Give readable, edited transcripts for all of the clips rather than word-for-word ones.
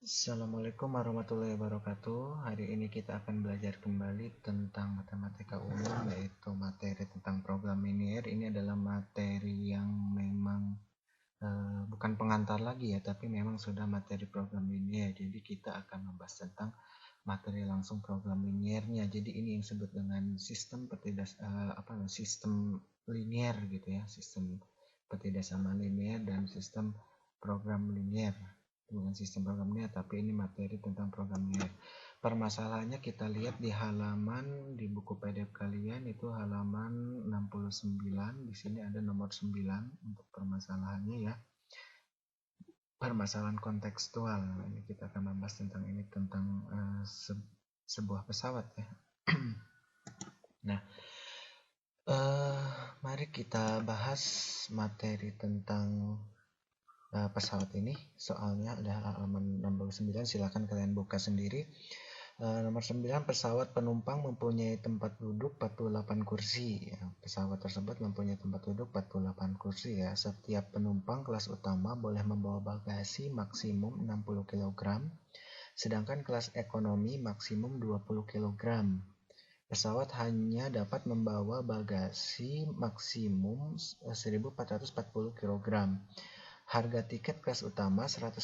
Assalamualaikum warahmatullahi wabarakatuh. Hari ini kita akan belajar kembali tentang matematika umum, yaitu materi tentang program linier. Ini adalah materi yang memang bukan pengantar lagi ya, tapi memang sudah materi program linier. Jadi kita akan membahas tentang materi langsung program liniernya. Jadi ini yang disebut dengan sistem sistem linier gitu ya, sistem pertidasamaan linier dan sistem program linier. Bukan sistem program linier, tapi ini materi tentang program linier. Permasalahannya kita lihat di halaman di buku PDF kalian, itu halaman 69. Di sini ada nomor 9 untuk permasalahannya ya. Permasalahan kontekstual. Ini kita akan membahas tentang ini, tentang sebuah pesawat ya. Nah, mari kita bahas materi tentang pesawat ini. Soalnya ada halaman 69, silakan kalian buka sendiri. Nomor 9, pesawat penumpang mempunyai tempat duduk 48 kursi ya. Pesawat tersebut mempunyai tempat duduk 48 kursi ya. Setiap penumpang kelas utama boleh membawa bagasi maksimum 60 kg, sedangkan kelas ekonomi maksimum 20 kg. Pesawat hanya dapat membawa bagasi maksimum 1440 kg. Harga tiket kelas utama 150.000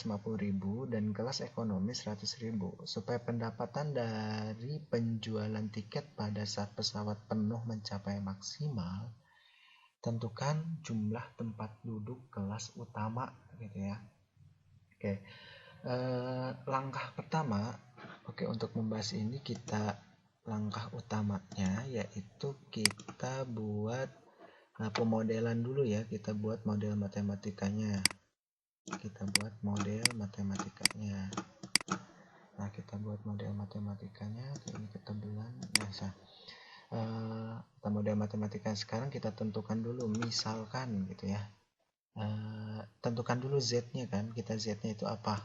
dan kelas ekonomi 100.000. Supaya pendapatan dari penjualan tiket pada saat pesawat penuh mencapai maksimal, tentukan jumlah tempat duduk kelas utama gitu ya. Oke. Langkah pertama, untuk membahas ini langkah utamanya yaitu kita buat pemodelan dulu ya. Kita buat model matematikanya. Nah, kita buat model matematikanya. Ini ketebelan. Model matematika sekarang kita tentukan dulu, misalkan gitu ya. Tentukan dulu Z-nya kan. Kita Z-nya itu apa?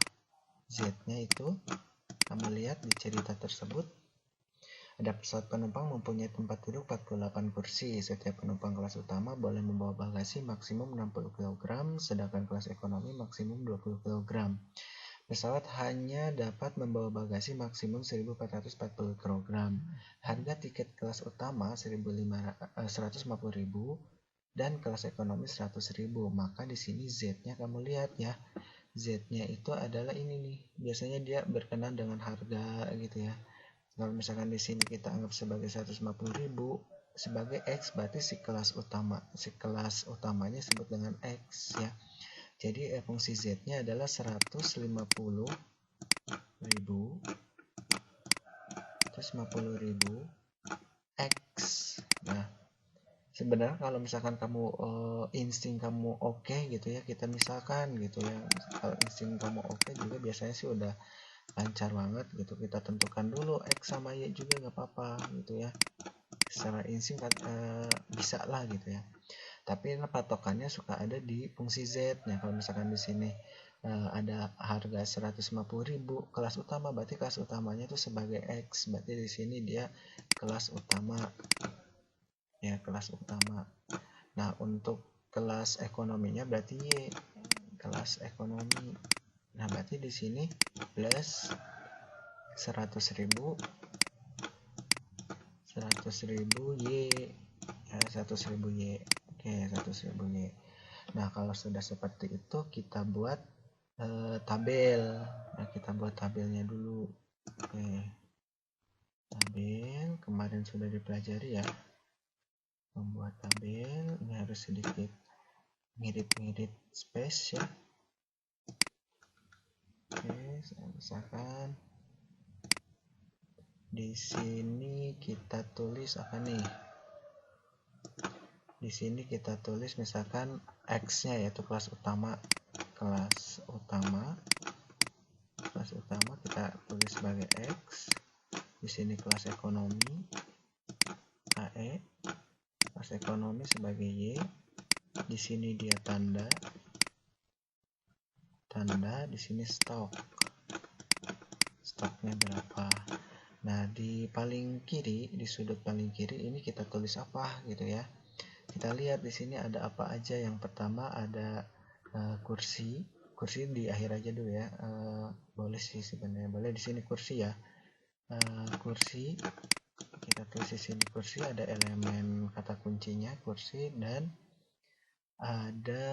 Z-nya itu kamu lihat di cerita tersebut. Ada pesawat penumpang mempunyai tempat duduk 48 kursi. Setiap penumpang kelas utama boleh membawa bagasi maksimum 60 kg, sedangkan kelas ekonomi maksimum 20 kg. Pesawat hanya dapat membawa bagasi maksimum 1440 kg. Harga tiket kelas utama 150.000 dan kelas ekonomi 100.000. Maka di sini Z-nya kamu lihat ya. Z-nya itu adalah ini nih. Biasanya dia berkenaan dengan harga gitu ya. Kalau misalkan di sini kita anggap sebagai 150.000 sebagai X, berarti si kelas utamanya disebut dengan X ya. Jadi fungsi Z-nya adalah 150.000 X. Nah, sebenarnya kalau misalkan kamu insting kamu oke gitu ya, kita misalkan gitu ya, kalau insting kamu oke juga biasanya sih udah lancar banget gitu. Kita tentukan dulu X sama Y juga nggak apa-apa gitu ya, secara insting bisa lah gitu ya. Tapi patokannya suka ada di fungsi Z. Nah, kalau misalkan di sini ada harga 150.000 kelas utama, berarti kelas utamanya itu sebagai X, berarti di sini dia kelas utama ya, kelas utama. Nah, untuk kelas ekonominya berarti Y, kelas ekonomi. Nah, berarti di sini plus 100.000 Y ya, 100.000 Y. Oke, 100.000 Y. Nah, kalau sudah seperti itu kita buat tabel. Nah, kita buat tabelnya dulu. Oke. Tabel kemarin sudah dipelajari ya. Membuat tabel ini harus sedikit ngirit-ngirit space ya. Oke, misalkan di sini kita tulis apa nih? Di sini kita tulis misalkan X-nya yaitu kelas utama. Kelas utama kita tulis sebagai X. Di sini kelas ekonomi AE, kelas ekonomi sebagai Y. Di sini dia tanda, di sini stoknya berapa. Nah, di paling kiri, di sudut paling kiri ini kita tulis apa gitu ya. Kita lihat di sini ada apa aja. Yang pertama ada kursi, kursi di akhir aja dulu ya. Boleh sih sebenarnya, boleh di sini kursi ya. Kursi kita tulis di sini kursi, ada elemen kata kuncinya kursi, dan ada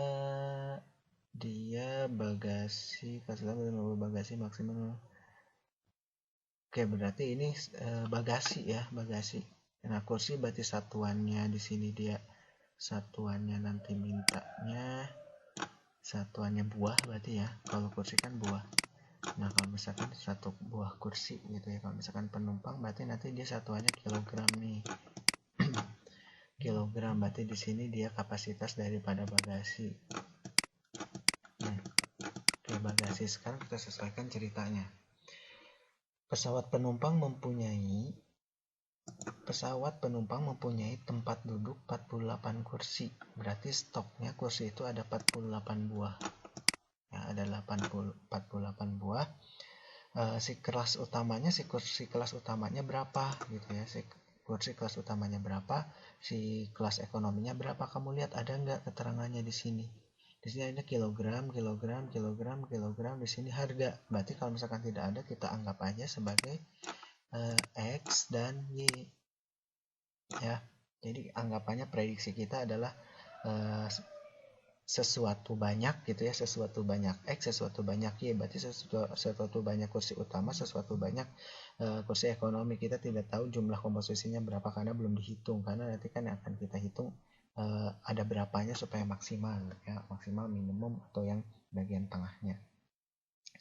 dia bagasi, bagasi maksimal. Oke, berarti ini bagasi ya, bagasi. Nah, kursi berarti satuannya di sini dia satuannya nanti mintanya satuannya buah berarti ya. Kalau kursi kan buah. Nah, kalau misalkan satu buah kursi gitu ya. Kalau misalkan penumpang berarti nanti dia satuannya kilogram nih. Kilogram berarti di sini dia kapasitas daripada bagasi. Oke, bagasi. Sekarang kita sesuaikan ceritanya. Pesawat penumpang mempunyai tempat duduk 48 kursi. Berarti stoknya kursi itu ada 48 buah. Ya, ada 48 buah. Si kursi kelas utamanya berapa gitu ya. Si kursi kelas utamanya berapa, si kelas ekonominya berapa. Kamu lihat ada nggak keterangannya di sini? Di sini ada kilogram, di sini harga. Berarti kalau misalkan tidak ada, kita anggap aja sebagai X dan Y ya. Jadi anggapannya prediksi kita adalah sesuatu banyak gitu ya, sesuatu banyak X, sesuatu banyak Y, berarti sesuatu banyak kursi utama, sesuatu banyak kursi ekonomi. Kita tidak tahu jumlah komposisinya berapa karena belum dihitung, karena nanti kan akan kita hitung ada berapanya supaya maksimal ya, maksimal, minimum, atau yang bagian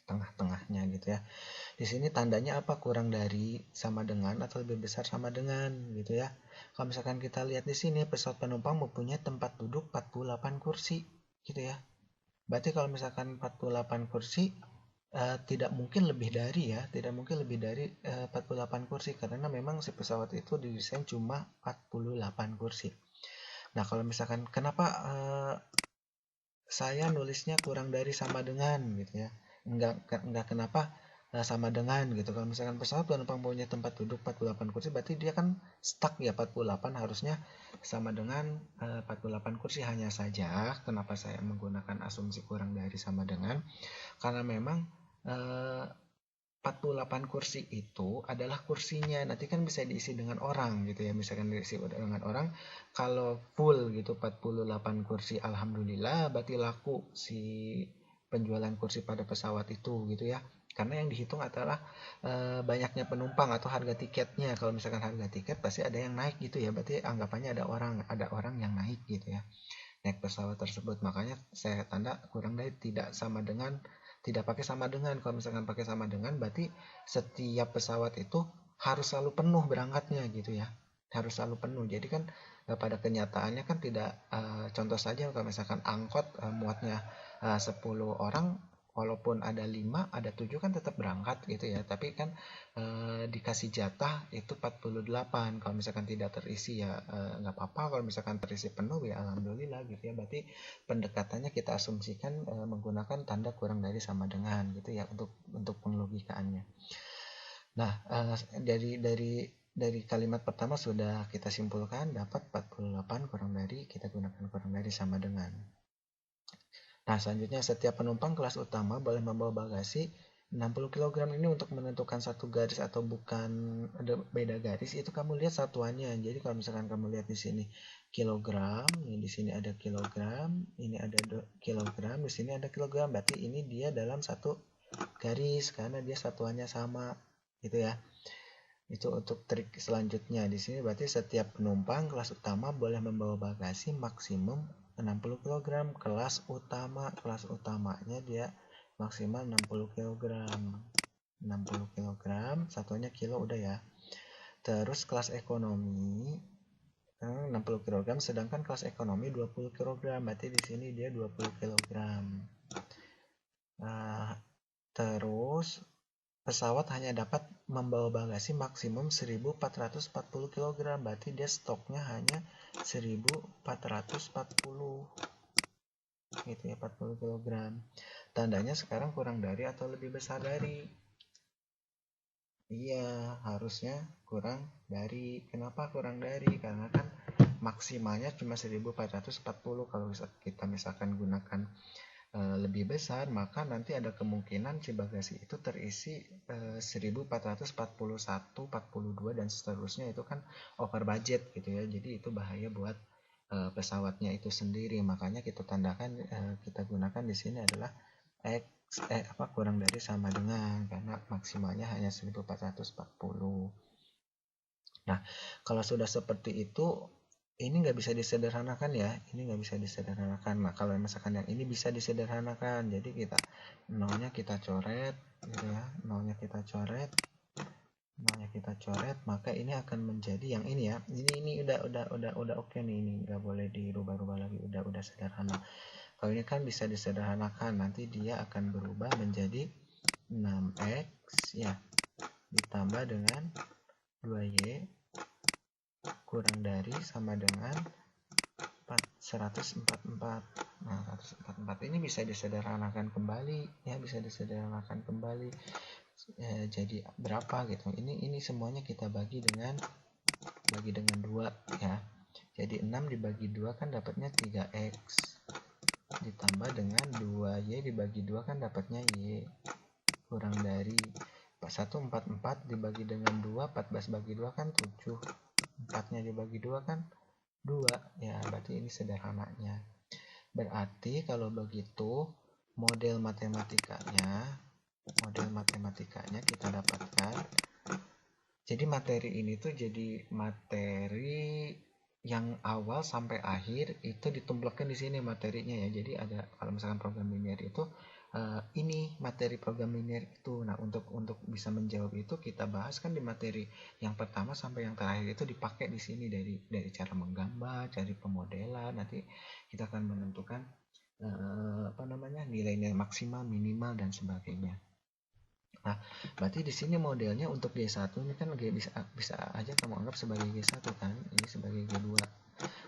tengah-tengahnya gitu ya. Di sini tandanya apa? Kurang dari, sama dengan, atau lebih besar sama dengan gitu ya. Kalau misalkan kita lihat di sini, pesawat penumpang mempunyai tempat duduk 48 kursi gitu ya. Berarti kalau misalkan 48 kursi tidak mungkin lebih dari 48 kursi, karena memang si pesawat itu didesain cuma 48 kursi. Nah, kalau misalkan kenapa saya nulisnya kurang dari sama dengan gitu ya. Enggak kenapa sama dengan gitu. Kalau misalkan pesawat penumpang punya tempat duduk 48 kursi, berarti dia kan stuck ya 48, harusnya sama dengan 48 kursi. Hanya saja kenapa saya menggunakan asumsi kurang dari sama dengan, karena memang 48 kursi itu adalah kursinya. Nanti kan bisa diisi dengan orang gitu ya. Misalkan diisi dengan orang, kalau full gitu 48 kursi, alhamdulillah berarti laku si penjualan kursi pada pesawat itu gitu ya. Karena yang dihitung adalah banyaknya penumpang atau harga tiketnya. Kalau misalkan harga tiket pasti ada yang naik gitu ya. Berarti anggapannya ada orang yang naik gitu ya, naik pesawat tersebut. Makanya saya tanda kurang dari, tidak pakai sama dengan. Kalau misalkan pakai sama dengan, berarti setiap pesawat itu harus selalu penuh berangkatnya gitu ya, harus selalu penuh. Jadi kan pada kenyataannya kan tidak, contoh saja kalau misalkan angkot muatnya 10 orang, walaupun ada 5, ada 7 kan tetap berangkat gitu ya, tapi kan dikasih jatah itu 48. Kalau misalkan tidak terisi ya nggak apa-apa, kalau misalkan terisi penuh ya alhamdulillah gitu ya. Berarti pendekatannya kita asumsikan menggunakan tanda kurang dari sama dengan gitu ya, untuk penglogikaannya. Nah, dari kalimat pertama sudah kita simpulkan dapat 48 kurang dari, kita gunakan kurang dari sama dengan. Nah, selanjutnya setiap penumpang kelas utama boleh membawa bagasi 60 kg. Ini untuk menentukan satu garis atau bukan ada beda garis, itu kamu lihat satuannya. Jadi kalau misalkan kamu lihat di sini kilogram, ini di sini ada kilogram, ini ada kilogram, di sini ada kilogram, berarti ini dia dalam satu garis karena dia satuannya sama gitu ya. Itu untuk trik selanjutnya. Di sini berarti setiap penumpang kelas utama boleh membawa bagasi maksimum 60 kg. Kelas utamanya dia maksimal 60 kg. 60 kg, satunya kilo udah ya. Terus kelas ekonomi 60 kg, sedangkan kelas ekonomi 20 kg. Berarti di sini dia 20 kg. Nah, terus pesawat hanya dapat membawa bagasi maksimum 1440 kg. Berarti dia stoknya hanya 1440 gitu ya, 40 kg. Tandanya sekarang kurang dari atau lebih besar dari? Iya, harusnya kurang dari. Kenapa kurang dari? Karena kan maksimalnya cuma 1440. Kalau kita misalkan gunakan lebih besar, maka nanti ada kemungkinan si bagasi itu terisi 1441, 42 dan seterusnya, itu kan over budget gitu ya. Jadi itu bahaya buat pesawatnya itu sendiri. Makanya kita tandakan, kita gunakan di sini adalah X kurang dari sama dengan, karena maksimalnya hanya 1440. Nah, kalau sudah seperti itu, ini nggak bisa disederhanakan ya, ini nggak bisa disederhanakan. Nah, kalau misalkan yang ini bisa disederhanakan, jadi kita nolnya kita coret gitu ya, nolnya kita coret, maka ini akan menjadi yang ini ya. Ini udah oke nih, ini nggak boleh dirubah-rubah lagi, udah sederhana. Kalau ini kan bisa disederhanakan, nanti dia akan berubah menjadi 6x ya, ditambah dengan 2y kurang dari sama dengan 144. Nah, 144 ini bisa disederhanakan kembali ya, bisa disederhanakan kembali. Jadi berapa gitu. Ini semuanya kita bagi dengan 2 ya. Jadi 6 dibagi 2 kan dapatnya 3x, ditambah dengan 2y dibagi 2 kan dapatnya y, kurang dari 144 dibagi dengan 2, 14 bagi 2 kan 7, 4 nya dibagi 2 kan 2 ya, berarti ini sederhananya. Berarti kalau begitu model matematikanya kita dapatkan. Jadi materi ini tuh jadi materi yang awal sampai akhir itu ditumplakkan di sini materinya ya. Jadi ada, kalau misalkan program linear itu ini materi program linear itu. Nah, untuk bisa menjawab itu kita bahas kan di materi yang pertama sampai yang terakhir itu dipakai di sini, dari cara menggambar, cari pemodelan. Nanti kita akan menentukan nilai-nilai maksimal, minimal dan sebagainya. Nah, berarti di sini modelnya untuk G1 ini kan bisa aja kamu anggap sebagai G1 kan, ini sebagai G2.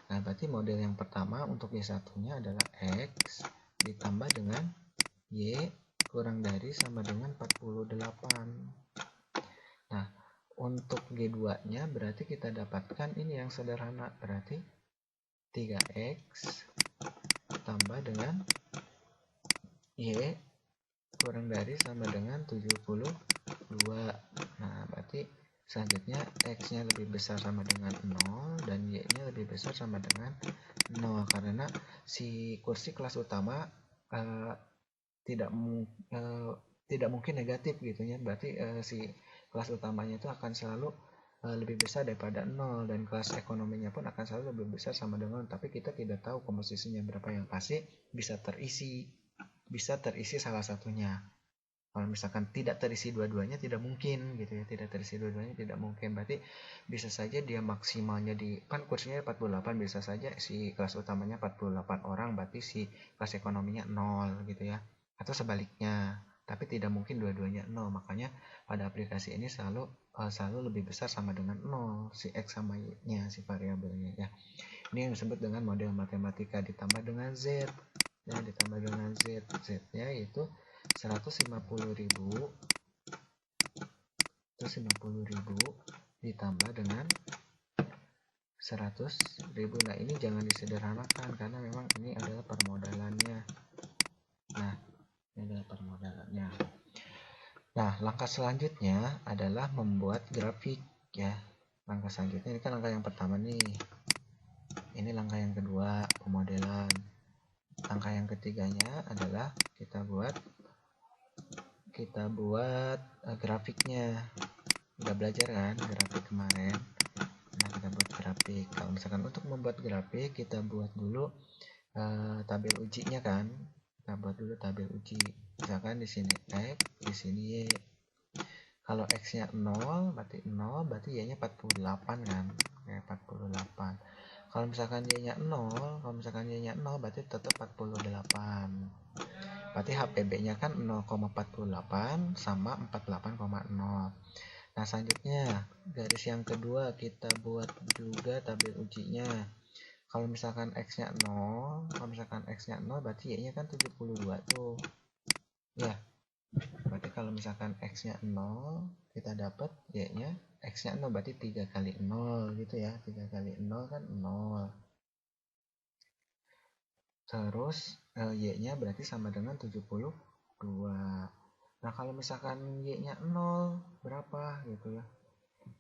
Nah, berarti model yang pertama untuk G1-nya adalah X ditambah dengan Y kurang dari sama dengan 48. Nah, untuk G2-nya berarti kita dapatkan ini yang sederhana, berarti 3X tambah dengan Y kurang dari sama dengan 72. Nah, berarti selanjutnya X-nya lebih besar sama dengan 0 dan Y-nya lebih besar sama dengan 0, karena si kursi kelas utama tidak mungkin negatif gitu ya. Berarti si kelas utamanya itu akan selalu lebih besar daripada 0, dan kelas ekonominya pun akan selalu lebih besar sama dengan 0. Tapi kita tidak tahu komposisinya berapa yang pasti bisa terisi salah satunya. Kalau misalkan tidak terisi dua-duanya tidak mungkin gitu ya, berarti bisa saja dia maksimalnya kan kursinya 48, bisa saja si kelas utamanya 48 orang, berarti si kelas ekonominya 0 gitu ya, atau sebaliknya, tapi tidak mungkin dua-duanya 0. Makanya pada aplikasi ini selalu lebih besar sama dengan 0 si X sama Y-nya, si variabelnya ya. Ini yang disebut dengan model matematika. Ditambah dengan Z ya, Z-nya itu 150.000 ditambah dengan 100.000. Nah, ini jangan disederhanakan karena memang ini adalah permodalannya. Nah, langkah selanjutnya adalah membuat grafik ya. Langkah selanjutnya, ini kan langkah yang pertama nih. Ini langkah yang kedua, pemodelan. Langkah yang ketiganya adalah kita buat grafiknya. Udah belajar kan grafik kemarin. Nah, kita buat grafik. Kalau misalkan untuk membuat grafik, kita buat dulu tabel ujinya kan. Kita buat dulu tabel uji. Misalkan di sini X, di sini Y. Kalau X-nya 0, berarti 0, berarti Y-nya 48 kan. Kayak 48. Kalau misalkan Y-nya 0, berarti tetap 48. Berarti HPB-nya kan 0,48 sama 48,0. Nah, selanjutnya garis yang kedua kita buat juga tabel ujinya. Kalau misalkan X-nya 0, berarti Y-nya kan 72 tuh. Ya. Berarti kalau misalkan X-nya 0, kita dapat Y-nya X-nya 0, berarti 3 kali 0 gitu ya. 3 kali 0 kan 0. terus Y-nya berarti sama dengan 72. Nah, kalau misalkan Y-nya 0 berapa gitu ya.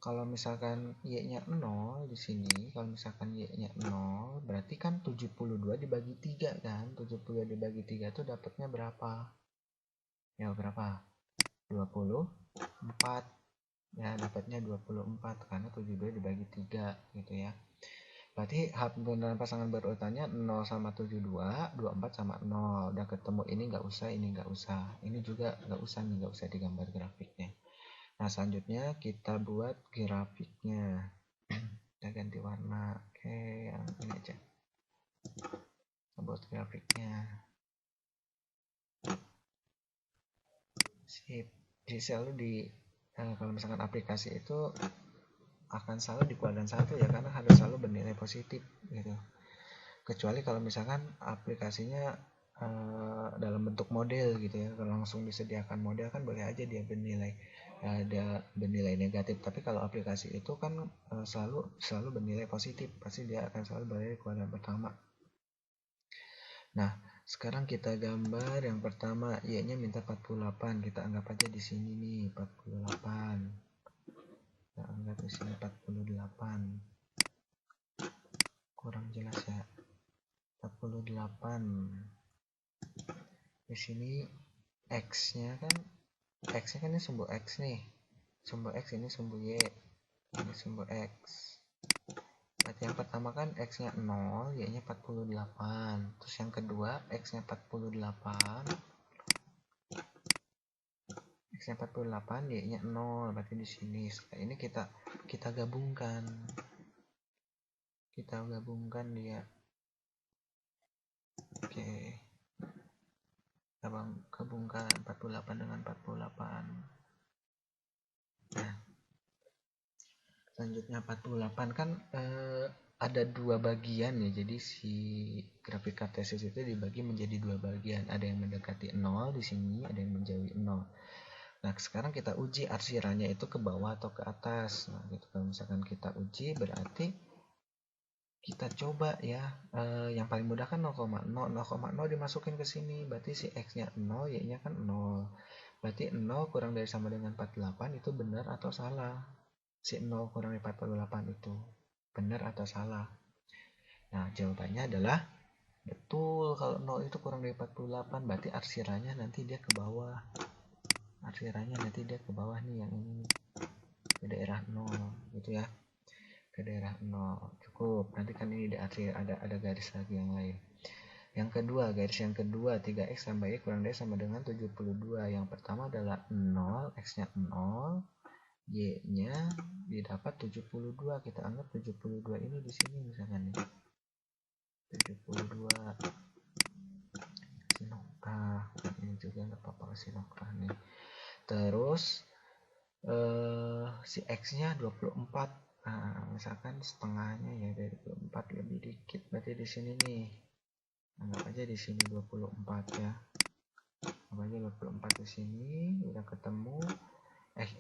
Kalau misalkan Y-nya 0 di sini, kalau misalkan Y-nya 0 berarti kan 72 dibagi 3 kan. 72 dibagi 3 itu dapatnya berapa? Ya, berapa? 24. Ya, dapatnya 24 karena 72 dibagi 3 gitu ya. Berarti beneran pasangan berurutannya 0 sama 72, 24 sama 0. Udah ketemu, ini nggak usah, ini nggak usah. Ini juga nggak usah nih, nggak usah digambar grafiknya. Nah, selanjutnya kita buat grafiknya. Kita ganti warna. Oke, yang ini aja. Kita buat grafiknya. Sip. Jadi selalu kalau misalkan aplikasi itu akan selalu di kuadran 1 ya, karena harus selalu bernilai positif gitu. Kecuali kalau misalkan aplikasinya dalam bentuk model gitu ya, kalau langsung disediakan model kan boleh aja dia ada bernilai negatif. Tapi kalau aplikasi itu kan selalu bernilai positif, pasti dia akan selalu berada di kuadran pertama. Nah, sekarang kita gambar yang pertama, Y-nya minta 48, kita anggap aja di sini nih 48. Kita anggap di sini 48. Kurang jelas ya. 48. Di sini X-nya kan ini sumbu X nih. Sumbu X ini sumbu Y. Ini sumbu X. Berarti yang pertama kan X-nya 0, Y-nya 48. Terus yang kedua X-nya 48. X-nya 48, Y-nya 0. Berarti di sini. Setelah ini kita gabungkan. Kita gabungkan dia. Oke. Kita gabungkan 48 dengan 48. Nah, selanjutnya 48 kan ada dua bagian ya. Jadi si grafik kartesis itu dibagi menjadi dua bagian. Ada yang mendekati 0 di sini, ada yang menjauhi 0. Nah, sekarang kita uji arsirannya itu ke bawah atau ke atas. Nah, gitu. Kalau misalkan kita uji berarti kita coba ya, yang paling mudah kan 0,0 dimasukin ke sini, berarti si X-nya 0, Y-nya kan 0. Berarti 0 kurang dari sama dengan 48 itu benar atau salah? Si 0 kurang dari 48 itu benar atau salah? Nah, jawabannya adalah betul. Kalau 0 itu kurang dari 48, berarti arsirannya nanti dia ke bawah. Arsirannya nanti dia ke bawah nih, yang ini ke daerah 0 gitu ya. Ke daerah 0 cukup. Nanti kan ini ada garis lagi yang lain. Yang kedua, garis yang kedua, 3x tambah y kurang dari sama dengan 72. Yang pertama adalah 0, x-nya 0, y-nya didapat 72. Kita anggap 72 ini di sini misalkan nih. 72 kasih noktah. Ini juga nggak apa-apa kasih noktah nih. Terus si x-nya 24. Nah, misalkan setengahnya ya dari 24 lebih dikit, berarti di sini nih. Anggap aja di sini 24 ya. Anggap aja 24 di sini, udah ketemu.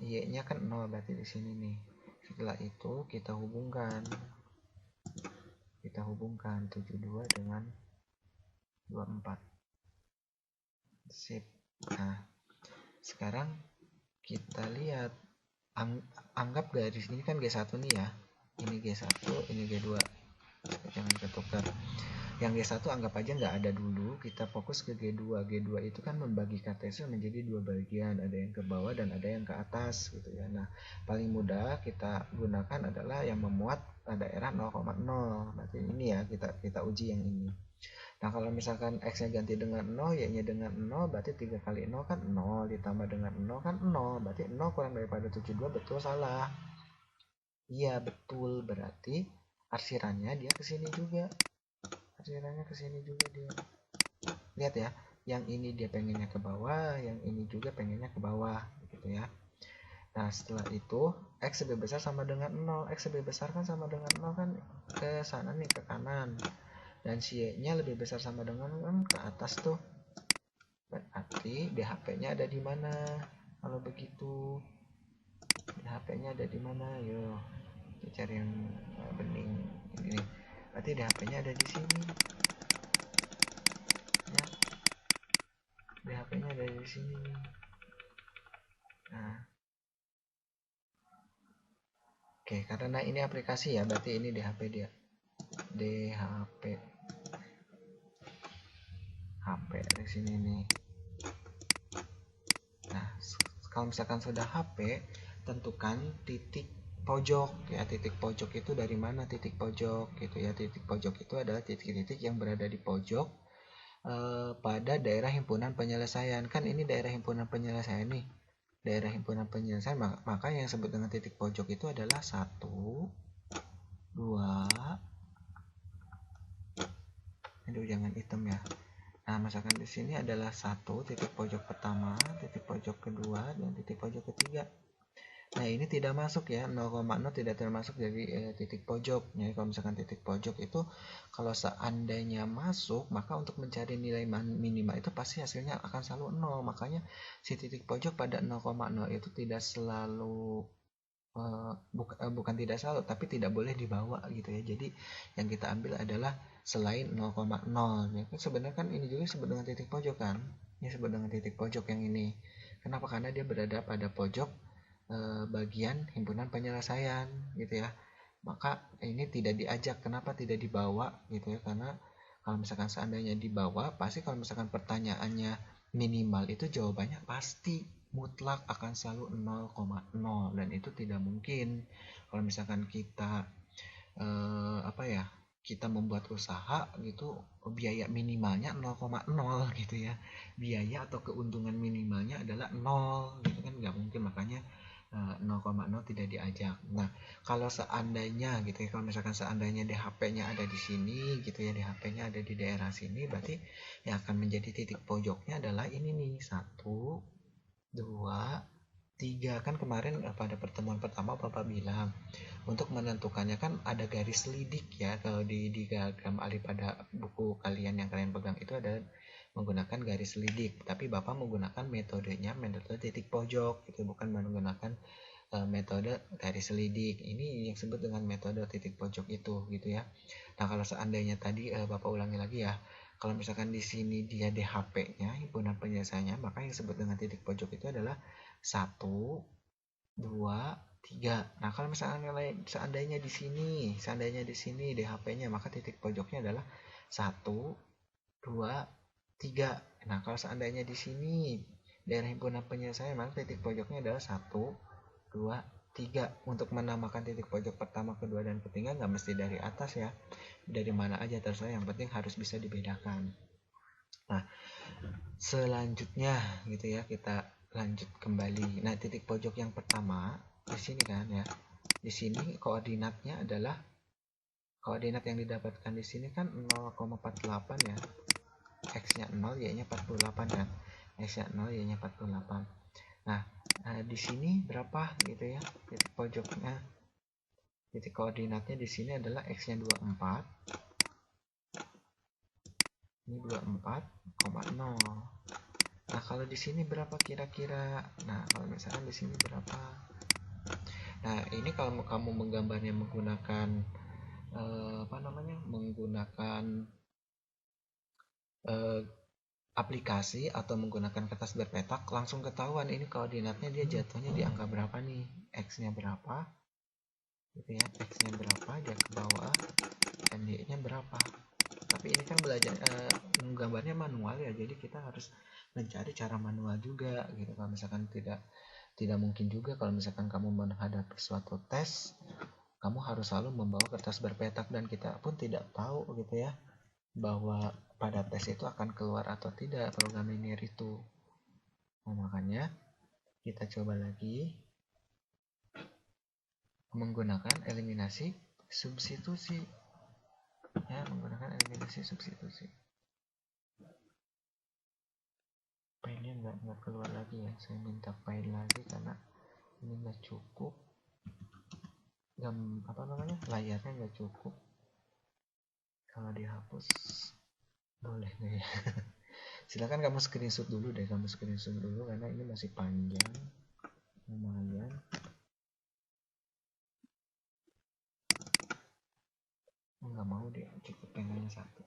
Y-nya kan 0, berarti di sini nih. Setelah itu kita hubungkan 72 dengan 24. Sip. Nah, sekarang kita lihat, anggap garis ini kan G1 nih ya. Ini G1, ini G2. Jangan ketukar. Yang G1 anggap aja nggak ada dulu, kita fokus ke G2. G2 itu kan membagi kartesis menjadi dua bagian, ada yang ke bawah dan ada yang ke atas gitu ya. Nah, paling mudah kita gunakan adalah yang memuat daerah 0,0. Berarti ini ya, kita uji yang ini. Nah, kalau misalkan X-nya ganti dengan 0, Y-nya dengan 0, berarti 3 kali 0 kan 0, ditambah dengan 0 kan 0, berarti 0 kurang daripada 72, betul salah? Iya, betul, berarti arsirannya dia ke sini juga. Arsirannya ke sini juga dia. Lihat ya, yang ini dia pengennya ke bawah, yang ini juga pengennya ke bawah, gitu ya. Nah, setelah itu X lebih besar sama dengan 0. X lebih besar kan sama dengan 0 kan ke sana nih, ke kanan. Dan si Y-nya lebih besar sama dengan ke atas tuh. Berarti DHP-nya ada di mana? Kalau begitu, DHP-nya ada di mana? Yo, kita cari yang bening ini. Berarti DHP-nya ada di sini. DHP-nya ada di sini. Nah, oke, karena ini aplikasi ya, berarti ini DHP dia. DHP HP di sini nih. Nah, kalau misalkan sudah HP, tentukan titik pojok ya. Titik pojok itu dari mana titik pojok gitu ya. Titik pojok itu adalah titik-titik yang berada di pojok pada daerah himpunan penyelesaian. Kan ini daerah himpunan penyelesaian nih. Daerah himpunan penyelesaian, maka yang disebut dengan titik pojok itu adalah 1, 2, aduh jangan hitam ya. Nah, misalkan di sini adalah 1 titik pojok pertama, titik pojok kedua, dan titik pojok ketiga. Nah, ini tidak masuk ya, 0,0 tidak termasuk dari titik pojok. Jadi kalau misalkan titik pojok itu kalau seandainya masuk, maka untuk mencari nilai minimal itu pasti hasilnya akan selalu 0. Makanya si titik pojok pada 0,0 itu tidak selalu bukan tidak selalu, tapi tidak boleh dibawa gitu ya. Jadi yang kita ambil adalah selain 0,0 ya. Sebenarnya kan ini juga disebut dengan titik pojok kan. Ini disebut dengan titik pojok yang ini. Kenapa? Karena dia berada pada pojok bagian himpunan penyelesaian gitu ya. Maka ini tidak diajak. Kenapa tidak dibawa gitu ya? Karena kalau misalkan seandainya dibawa, pasti kalau misalkan pertanyaannya minimal itu jawabannya pasti mutlak akan selalu 0,0, dan itu tidak mungkin kalau misalkan kita kita membuat usaha gitu, biaya minimalnya 0,0 gitu ya, biaya atau keuntungan minimalnya adalah 0 gitu kan, nggak mungkin. Makanya 0,0 tidak diajak. Nah, kalau seandainya gitu ya, kalau misalkan seandainya DHP-nya ada di sini gitu ya, DHP-nya ada di daerah sini, berarti yang akan menjadi titik pojoknya adalah ini nih, 1, 2, 3. Kan kemarin pada pertemuan pertama Bapak bilang untuk menentukannya kan ada garis lidik ya. Kalau di diagram alih pada buku kalian yang kalian pegang itu ada menggunakan garis lidik, tapi Bapak menggunakan metodenya metode titik pojok gitu, bukan menggunakan metode garis lidik. Ini yang disebut dengan metode titik pojok itu gitu ya. Nah, kalau seandainya tadi Bapak ulangi lagi ya. Kalau misalkan di sini dia DHP-nya, himpunan penyelesaiannya, maka yang disebut dengan titik pojok itu adalah 1, 2, 3. Nah, kalau misalkan seandainya di sini DHP-nya, maka titik pojoknya adalah 1, 2, 3. Nah, kalau seandainya di sini daerah himpunan penyelesaian, maka titik pojoknya adalah 1, 2, 3. Untuk menamakan titik pojok pertama, kedua, dan ketiga nggak mesti dari atas ya. Dari mana aja terserah, yang penting harus bisa dibedakan. Nah, selanjutnya gitu ya, kita lanjut kembali. Nah, titik pojok yang pertama di sini kan ya. Di sini koordinatnya adalah koordinat yang didapatkan di sini kan 0,48 ya. X-nya 0, Y-nya 48 kan. X-nya 0, Y-nya 48. Nah, di sini berapa gitu ya? Titik pojoknya, titik koordinatnya di sini adalah X-nya 24. Ini 24,0. Nah, kalau di sini berapa kira-kira? Nah, kalau misalkan di sini berapa? Nah, ini kalau kamu menggambarnya menggunakan menggunakan aplikasi atau menggunakan kertas berpetak, langsung ketahuan ini koordinatnya dia jatuhnya di angka berapa nih. X-nya berapa? Gitu ya, X-nya berapa, dia ke bawah, dan Y-nya berapa. Tapi ini kan belajar menggambarnya manual ya, jadi kita harus mencari cara manual juga gitu. Kalau misalkan tidak mungkin juga kalau misalkan kamu menghadapi suatu tes, kamu harus selalu membawa kertas berpetak, dan kita pun tidak tahu gitu ya bahwa pada tes itu akan keluar atau tidak program linear itu. Nah, makanya kita coba lagi menggunakan eliminasi substitusi ya, menggunakan eliminasi substitusi. Filenya nggak keluar lagi ya, saya minta file lagi karena ini nggak cukup, layarnya nggak cukup. Kalau dihapus boleh nggak ya? Silakan kamu screenshot dulu karena ini masih panjang lumayan. Nggak mau deh, cukup pengennya satu.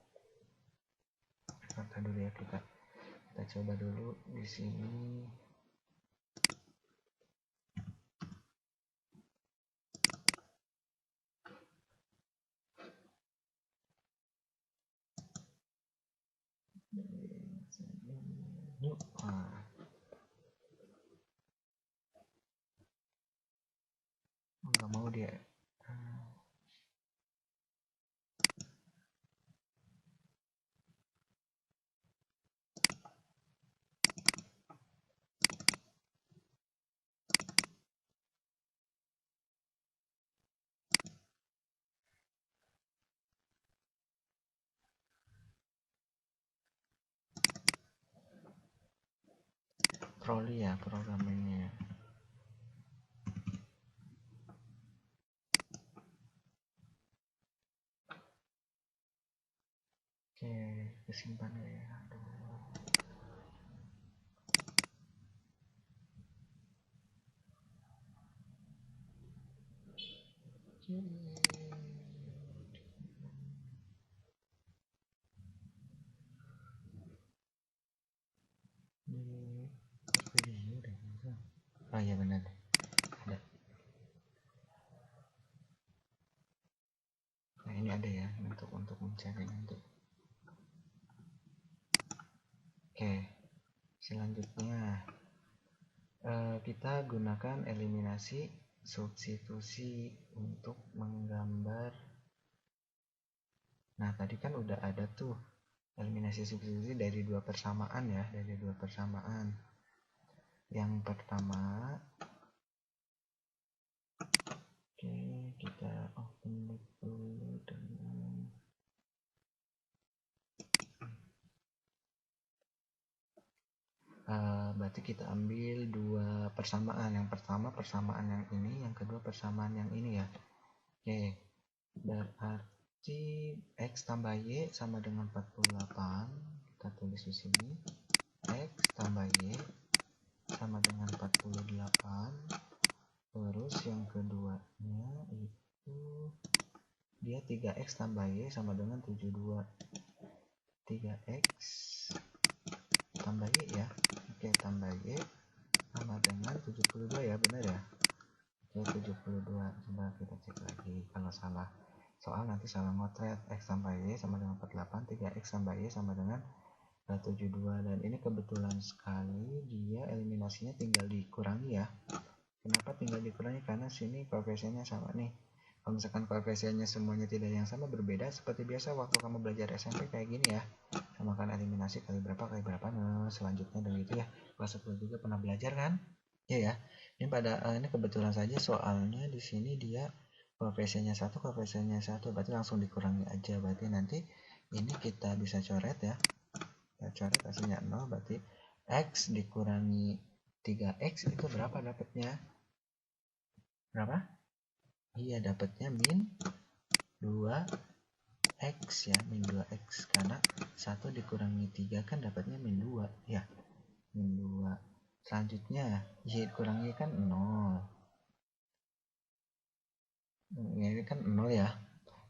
Kata dulu ya, kita kita coba dulu di sini. Nggak mau dia. Proli ya programnya. Oke, kesimpan ya. Aduh. Video deh. Oh iya benar. Ada. Nah ini ada ya untuk mencari nanti. Oke, selanjutnya kita gunakan eliminasi substitusi untuk menggambar. Nah tadi kan udah ada tuh eliminasi substitusi dari dua persamaan ya, dari dua persamaan. Yang pertama, oke, kita open dulu dengan berarti kita ambil dua persamaan. Yang pertama persamaan yang ini, yang kedua persamaan yang ini ya. Oke, berarti X tambah Y sama dengan 48. Kita tulis di sini. X tambah Y sama dengan 48. Terus yang keduanya itu dia 3X tambah Y sama dengan 72. 3X tambah Y ya. Oke, tambah Y sama dengan 72 ya, benar ya? Oke, 72. Coba kita cek lagi kalau salah. Soal nanti salah ngotret. X tambah Y sama dengan 48, 3X tambah Y sama dengan 72. Dan ini kebetulan sekali dia eliminasinya tinggal dikurangi ya. Kenapa tinggal dikurangi? Karena sini koefisiennya sama nih. Kalau misalkan koefisiennya semuanya tidak yang sama, berbeda, seperti biasa waktu kamu belajar SMP kayak gini ya, samakan eliminasi kali berapa, nah selanjutnya dan gitu ya. Kelas 10 juga pernah belajar kan ya. Ini pada ini kebetulan saja soalnya di sini dia koefisiennya 1, berarti langsung dikurangi aja. Berarti nanti ini kita bisa coret ya, kita coret hasilnya 0, berarti X dikurangi 3X itu berapa dapatnya? Berapa? Iya, dapatnya min 2X ya, min 2X, karena 1 dikurangi 3 kan dapatnya min 2 ya, min 2. Selanjutnya Y kurangi kan 0, ini kan 0 ya.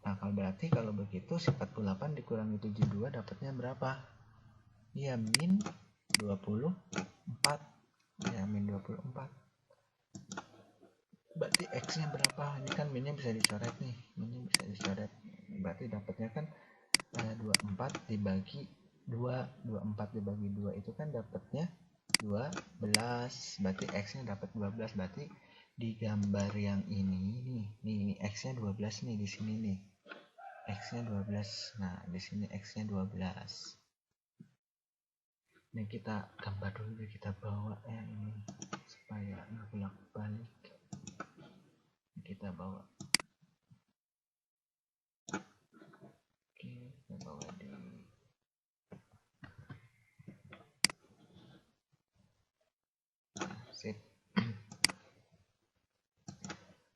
Nah kalau berarti kalau begitu 48 dikurangi 72 dapatnya berapa? Iya, min 24 ya, min 24. Berarti X nya berapa? Ini kan minnya bisa dicoret nih, minnya bisa dicoret, berarti dapatnya kan 24 dibagi 2, 24 dibagi 2 itu kan dapatnya 12, berarti X nya dapat 12. Berarti di gambar yang ini X nya 12 nih, di sini nih X nya 12. Nah di sini X nya 12. Ini kita gambar dulu, kita bawa ya ini supaya nggak bolak-balik. Kita bawa, oke, kita bawa di sip.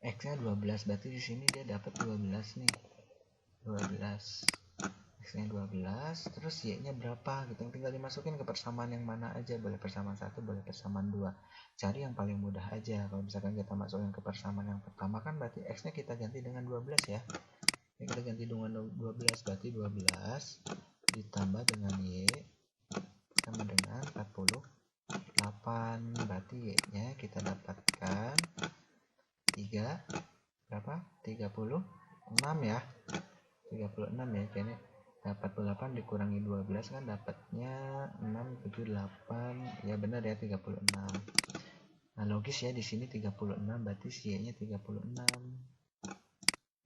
X nya 12, berarti di sini dia dapat 12 nih, 12. X nya 12, terus Y nya berapa gitu, tinggal dimasukin ke persamaan yang mana aja, boleh persamaan 1, boleh persamaan 2. Cari yang paling mudah aja. Kalau misalkan kita masukin ke persamaan yang pertama kan berarti X nya kita ganti dengan 12 ya. Ini kita ganti dengan 12, berarti 12 ditambah dengan Y sama dengan 48. Berarti Y-nya kita dapatkan 3 berapa? 36 ya. 36 ya. Jadi 48 dikurangi 12 kan dapatnya 678. Ya benar ya, 36. Nah, logis ya di sini 36, berarti Y-nya 36.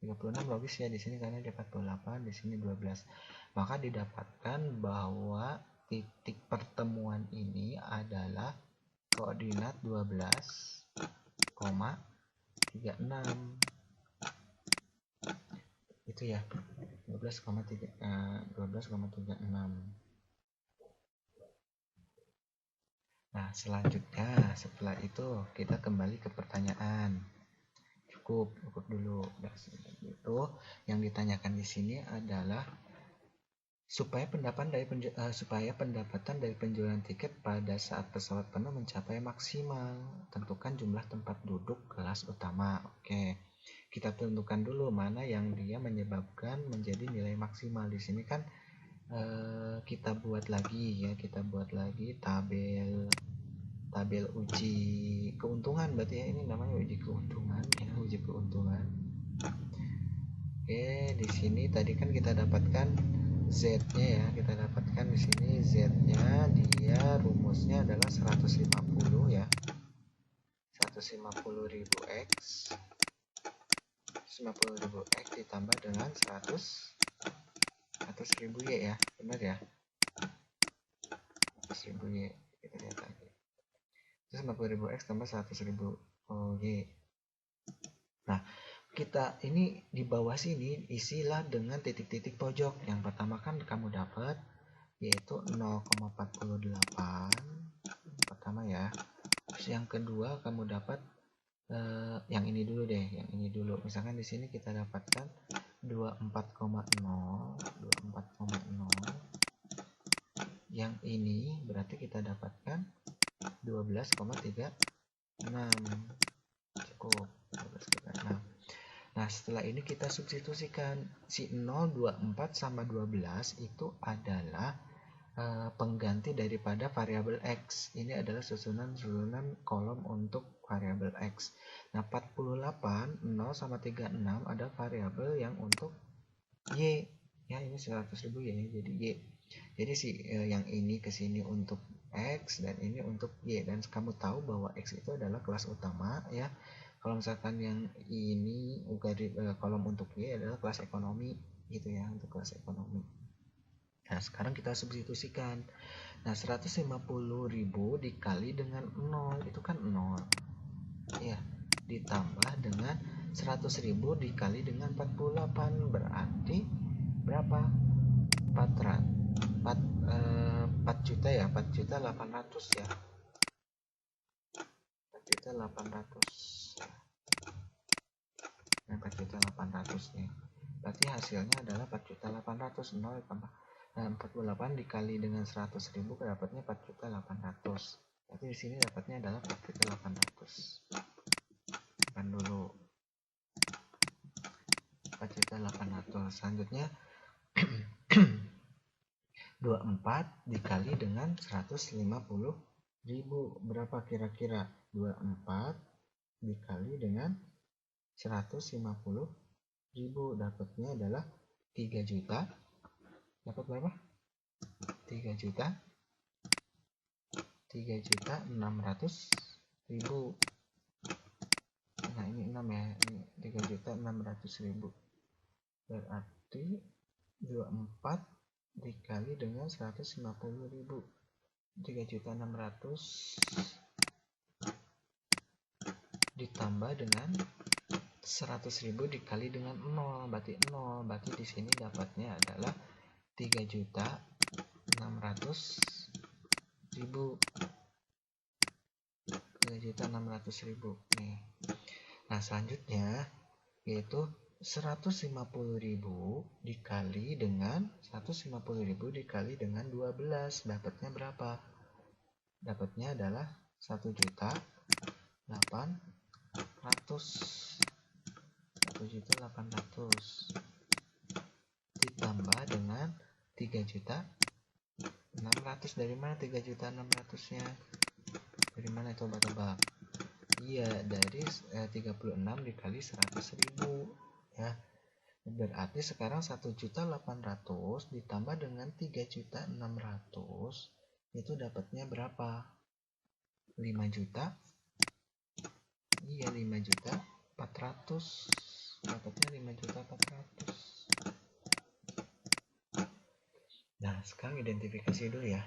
36 logis ya di sini karena dia 48, di sini 12. Maka didapatkan bahwa titik pertemuan ini adalah koordinat 12,36. Itu ya. 12,36. Nah, selanjutnya setelah itu kita kembali ke pertanyaan. Cukup dulu. Nah, itu yang ditanyakan di sini adalah supaya pendapatan dari penjualan tiket pada saat pesawat penuh mencapai maksimal, tentukan jumlah tempat duduk kelas utama. Oke, kita tentukan dulu mana yang dia menyebabkan menjadi nilai maksimal. Di sini kan kita buat lagi tabel uji keuntungan, berarti ya ini namanya uji keuntungan ya, uji keuntungan. Oke, di sini tadi kan kita dapatkan Z-nya ya, kita dapatkan di sini Z-nya, dia rumusnya adalah 150 ya. 150.000 X 150.000 X ditambah dengan 100.000 Y ya, benar ya, 100.000 Y, kita lihat lagi, 150.000 X tambah 100.000 Y. Nah, kita ini di bawah sini isilah dengan titik-titik pojok. Yang pertama kan kamu dapat yaitu 0,48 pertama ya. Terus yang kedua kamu dapat yang ini dulu deh, yang ini dulu. Misalkan di sini kita dapatkan 24,0. Yang ini berarti kita dapatkan 12,36. Cukup 12,36. Nah, setelah ini kita substitusikan si 0, 24 sama 12 itu adalah pengganti daripada variabel X. Ini adalah susunan kolom untuk variabel X. Nah, 48, 0 sama 36 ada variabel yang untuk Y. Ya, ini 100.000 Y, jadi Y. Jadi yang ini ke sini untuk X dan ini untuk Y. Dan kamu tahu bahwa X itu adalah kelas utama ya. Kalau misalkan yang ini kolom untuk Y adalah kelas ekonomi gitu ya, untuk kelas ekonomi. Nah, sekarang kita substitusikan. Nah, 150.000 dikali dengan 0 itu kan 0 ya, ditambah dengan 100.000 dikali dengan 48 berarti berapa? 4 juta ya, 4.800.000 ya, 4.800.000. Nah, 4.800.000 nih. Berarti hasilnya adalah 4.800.000. 0 tambah 48 dikali dengan 100.000 dapatnya 4.800.000. Berarti di sini dapatnya adalah 4.800.000. Kan dulu 4.800.000. Selanjutnya 24 dikali dengan 150.000 berapa kira-kira? 24 dikali dengan 150.000 dapatnya adalah 3 juta. Dapat berapa? 3.600.000. Nah, ini 6 ya, ini 3.600.000. Berarti 24 dikali dengan 150.000, 3.600.000 ditambah dengan 100.000 dikali dengan 0, berarti 0. Berarti di sini dapatnya adalah 3.600.000. 3.600.000 nih. Nah, selanjutnya yaitu 150.000 dikali dengan 12 dapatnya berapa? Dapatnya adalah 1.800.000 ditambah dengan 3.600.000 600 dari mana 3.600-nya? Dari mana, coba tebak? Iya, dari 36 dikali 100.000 ya. Berarti sekarang 1.800.000 ditambah dengan 3.600.000 itu dapatnya berapa? 5 juta. Iya, 5.400.000. Dapatnya 5.400.000. Nah, sekarang identifikasi dulu ya.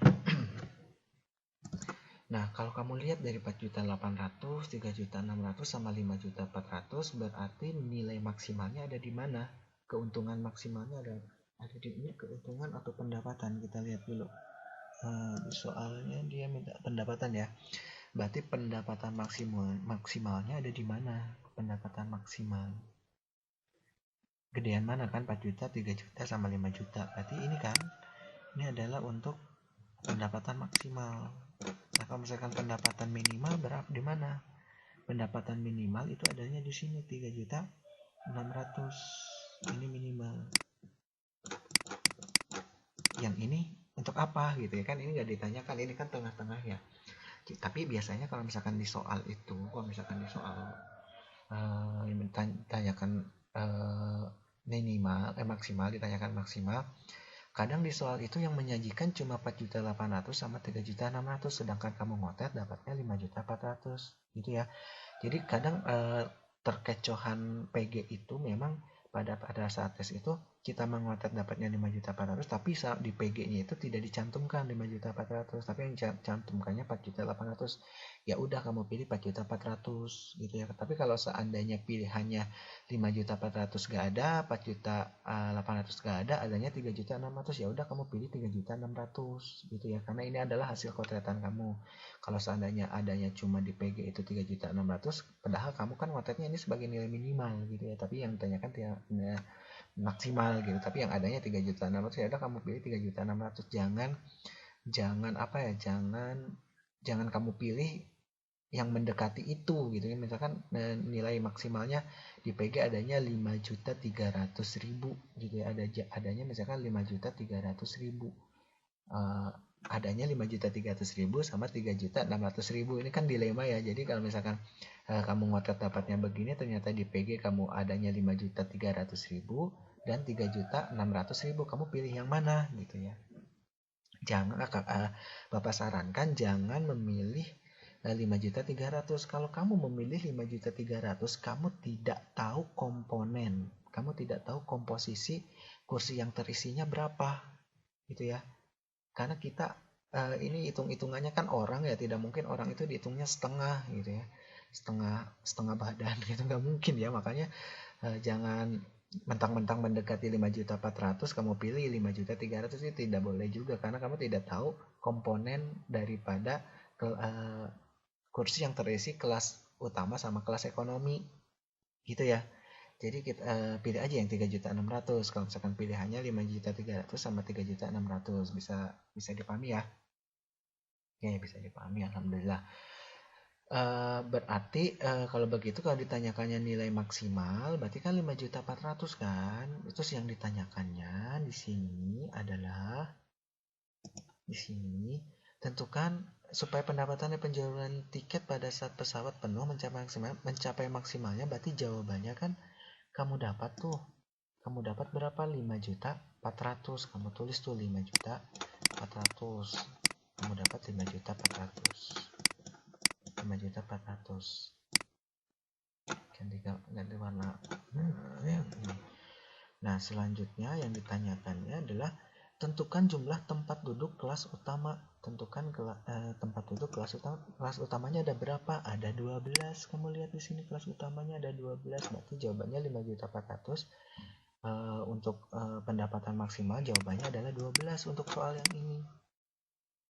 Nah, kalau kamu lihat dari 4.800.000, 3.600.000 sama 5.400.000, berarti nilai maksimalnya ada di mana? Keuntungan maksimalnya ada di ini, keuntungan atau pendapatan. Kita lihat dulu. Di soalnya dia minta pendapatan ya. Berarti pendapatan maksimalnya ada di mana? Pendapatan maksimal. Gedean mana kan? 4 juta, 3 juta sama 5 juta. Berarti ini kan, ini adalah untuk pendapatan maksimal. Nah, kalau misalkan pendapatan minimal berapa di mana? Pendapatan minimal itu adanya di sini 3.600.000. Ini minimal. Yang ini untuk apa gitu ya kan? Ini nggak ditanyakan, ini kan tengah-tengah ya. Tapi biasanya kalau misalkan di soal itu, kalau misalkan di soal ditanyakan minimal, maksimal, ditanyakan maksimal, kadang di soal itu yang menyajikan cuma 4.800.000 sama 3.600.000, sedangkan kamu ngotet dapatnya 5.400.000 gitu ya. Jadi kadang terkecohan PG itu memang pada saat tes itu kita mengotet dapatnya 5.400.000, tapi di PG-nya itu tidak dicantumkan 5.400.000, tapi yang cantumkannya 4.800.000. Ya udah, kamu pilih 4.400.000 gitu ya. Tapi kalau seandainya pilihannya 5.400.000 gak ada, 4.800.000 gak ada, adanya 3.600.000, ya udah kamu pilih 3.600.000 gitu ya. Karena ini adalah hasil kotetan kamu. Kalau seandainya adanya cuma di PG itu 3.600.000, padahal kamu kan ngotetnya ini sebagai nilai minimal gitu ya. Tapi yang ditanyakan tidak maksimal gitu. Tapi yang adanya 3.600.000, ya udah kamu pilih 3.600.000. Jangan apa ya? Jangan kamu pilih yang mendekati itu gitu ya. Misalkan nilai maksimalnya di PG adanya 5.300.000 gitu ya. Adanya misalkan 5.300.000. Adanya 5.300.000 sama 3.600.000. Ini kan dilema ya. Jadi kalau misalkan kamu ngotot dapatnya begini, ternyata di PG kamu adanya 5.300.000 dan 3.600.000, kamu pilih yang mana gitu ya. Jangan, Bapak sarankan jangan memilih 5.300.000. Kalau kamu memilih 5.300.000, kamu tidak tahu komponen, kamu tidak tahu komposisi kursi yang terisinya berapa gitu ya. Karena kita ini hitung-hitungannya kan orang ya, tidak mungkin orang itu dihitungnya setengah gitu ya, setengah badan gitu, nggak mungkin ya. Makanya jangan mentang-mentang mendekati 5.400.000 kamu pilih 5.300.000, itu tidak boleh juga, karena kamu tidak tahu komponen daripada kursi yang terisi kelas utama sama kelas ekonomi gitu ya. Jadi kita pilih aja yang 3.600.000. Kalau misalkan pilihannya 5.300.000 sama 3.600.000, bisa dipahami ya. Oke, bisa dipahami, alhamdulillah. Berarti kalau begitu, kalau ditanyakannya nilai maksimal, berarti kan 5.400.000 kan. Terus yang ditanyakannya di sini adalah, di sini tentukan supaya pendapatan dan penjualan tiket pada saat pesawat penuh mencapai maksimalnya. Berarti jawabannya kan kamu dapat berapa? 5.400.000. Kamu tulis tuh 5.400.000. Kamu dapat 5.400.000. 5.400.000. Ganti warna. Nah, selanjutnya yang ditanyakannya adalah tentukan jumlah tempat duduk kelas utama. Tentukan tempat duduk kelas utama. Kelas utamanya ada berapa? Ada 12. Kamu lihat di sini kelas utamanya ada 12. Berarti jawabannya 5.400.000. Untuk pendapatan maksimal jawabannya adalah 12 untuk soal yang ini.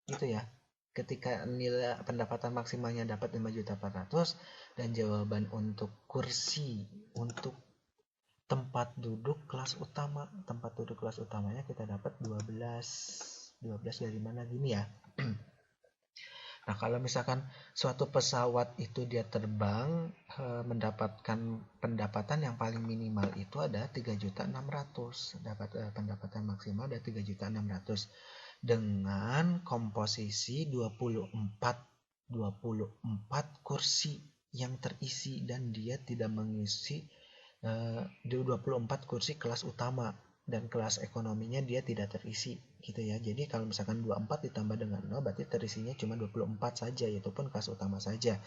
Gitu ya. Ketika nilai pendapatan maksimalnya dapat 5.400.000 dan jawaban untuk kursi, untuk tempat duduk kelas utama, tempat duduk kelas utamanya kita dapat 12 dari mana gini ya. Nah, kalau misalkan suatu pesawat itu dia terbang mendapatkan pendapatan yang paling minimal itu ada 3.600.000, dapat pendapatan maksimal ada 3.600.000. dengan komposisi 24 kursi yang terisi, dan dia tidak mengisi 24 kursi kelas utama, dan kelas ekonominya dia tidak terisi gitu ya. Jadi kalau misalkan 24 ditambah dengan 0 berarti terisinya cuma 24 saja, yaitu pun kelas utama saja.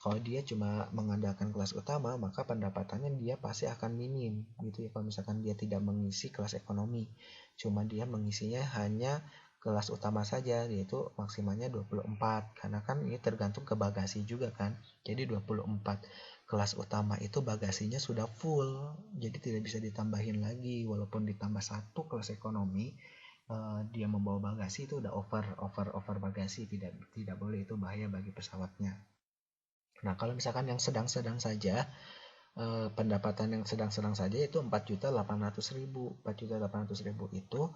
Kalau dia cuma mengandalkan kelas utama, maka pendapatannya dia pasti akan minim gitu ya. Kalau misalkan dia tidak mengisi kelas ekonomi, cuma dia mengisinya hanya kelas utama saja, yaitu maksimalnya 24, karena kan ini tergantung ke bagasi juga kan. Jadi 24 kelas utama itu bagasinya sudah full, jadi tidak bisa ditambahin lagi. Walaupun ditambah satu kelas ekonomi, dia membawa bagasi itu udah over bagasi, tidak boleh, itu bahaya bagi pesawatnya. Nah, kalau misalkan yang sedang-sedang saja, pendapatan yang sedang-sedang saja itu 4.800.000. 4.800.000 itu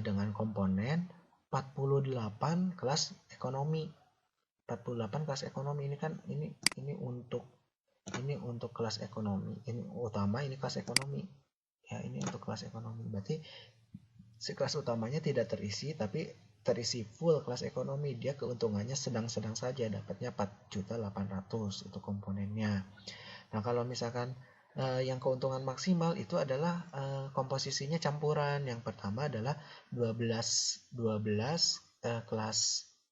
dengan komponen 48 kelas ekonomi. 48 kelas ekonomi ini kan ini untuk kelas ekonomi. Ini utama, ini kelas ekonomi. Ya, ini untuk kelas ekonomi. Berarti si kelas utamanya tidak terisi, tapi terisi full kelas ekonomi. Dia keuntungannya sedang-sedang saja, dapatnya 4.800.000 itu komponennya. Nah, kalau misalkan yang keuntungan maksimal itu adalah komposisinya campuran. Yang pertama adalah 12 kelas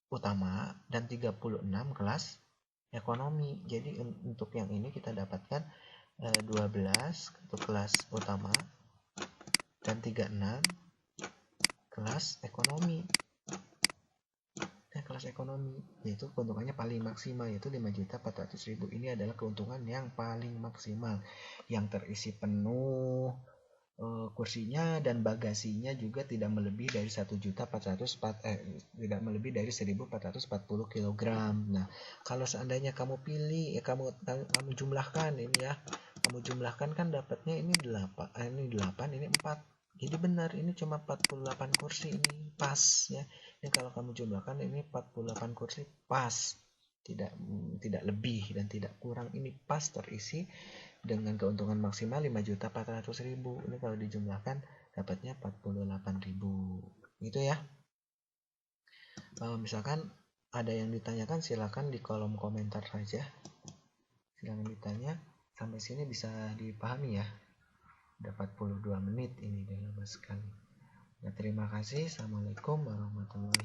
utama dan 36 kelas ekonomi. Jadi untuk yang ini kita dapatkan 12 untuk kelas utama dan 36 kelas ekonomi. Kelas ekonomi, yaitu keuntungannya paling maksimal, yaitu 5.400.000. Ini adalah keuntungan yang paling maksimal, yang terisi penuh kursinya, dan bagasinya juga tidak melebihi dari 1.440 kg. Nah, kalau seandainya kamu pilih, kamu jumlahkan ini ya, kamu jumlahkan kan dapatnya ini 8, ini 4. Jadi benar, ini cuma 48 kursi, ini pas ya. Ini kalau kamu jumlahkan ini 48 kursi pas, tidak lebih dan tidak kurang, ini pas terisi dengan keuntungan maksimal 5.400.000. Ini kalau dijumlahkan dapatnya 48.000 gitu ya. Misalkan ada yang ditanyakan, silakan di kolom komentar saja, silakan ditanya. Sampai sini bisa dipahami ya. Udah 42 menit ini, udah lama sekali. Nah, terima kasih. Assalamualaikum warahmatullahi